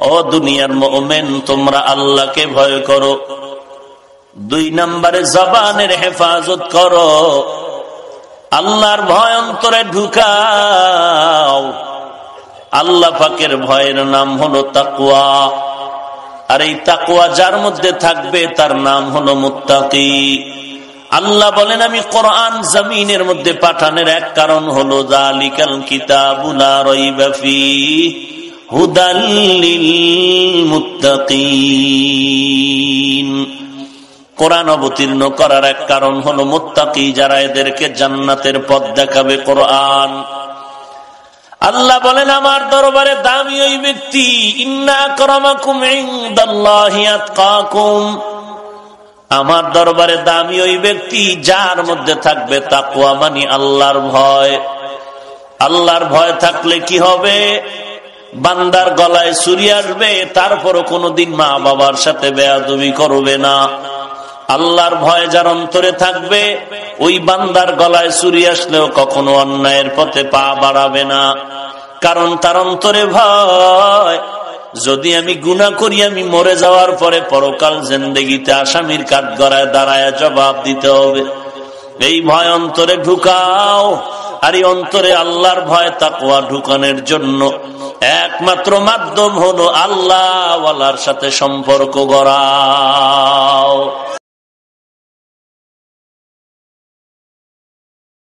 ও দুনিয়ার মুমিন, তোমরা আল্লাহকে ভয় করো। 2 নম্বরে জবানের হেফাজত করো, আল্লাহর ভয় অন্তরে ঢুকাও। আল্লাহ পাকের ভয়ের নাম হলো তাকওয়া, আর এই তাকওয়া যার মধ্যে থাকবে তার নাম হলো মুত্তাকি। আল্লাহ বলেন, আমি কোরআন জমিনের মধ্যে পাঠানোর এক কারণ হলো যালিকাল কিতাবু লা রাইবা ফীহি হুদাল লিল মুত্তাকিন। কোরআন অবতীর্ণ করার এক কারণ হলো মুত্তাকি, যারা এদেরকে জান্নাতের পথ দেখাবে কোরআন। আল্লাহ বলেন, আমার দরবারে দামি ওই ব্যক্তি, ইন্না আকরামাকুম ইনদাল্লাহি আতকাকুম। আমার দরবারে দামি ওই ব্যক্তি যার মধ্যে থাকবে তাকওয়া, মানে আল্লাহর ভয়। আল্লাহর ভয় থাকলে কি হবে? বান্দার গলায় ছুরি আসবে, তারপরও কোনোদিন মা বাবার সাথে বেয়াদবি করবে না। আল্লাহর ভয় যার অন্তরে থাকবে, ওই বান্দার গলায় ছুরি আসলেও কখনো অন্যায়ের পথে পা বাড়াবে না, কারণ তার অন্তরে ভয়, যদি আমি গুনাহ করি আমি মরে যাওয়ার পরে পরকাল জিন্দেগিতে আসামির কাঠগড়ায় দাঁড়ায় জবাব দিতে হবে। এই ভয় অন্তরে ঢুকাও। আর এই অন্তরে আল্লাহর ভয় তাকওয়া ঢুকানোর জন্য একমাত্র মাধ্যম হলো আল্লাহ ওয়ালার সাথে সম্পর্ক গড়াও।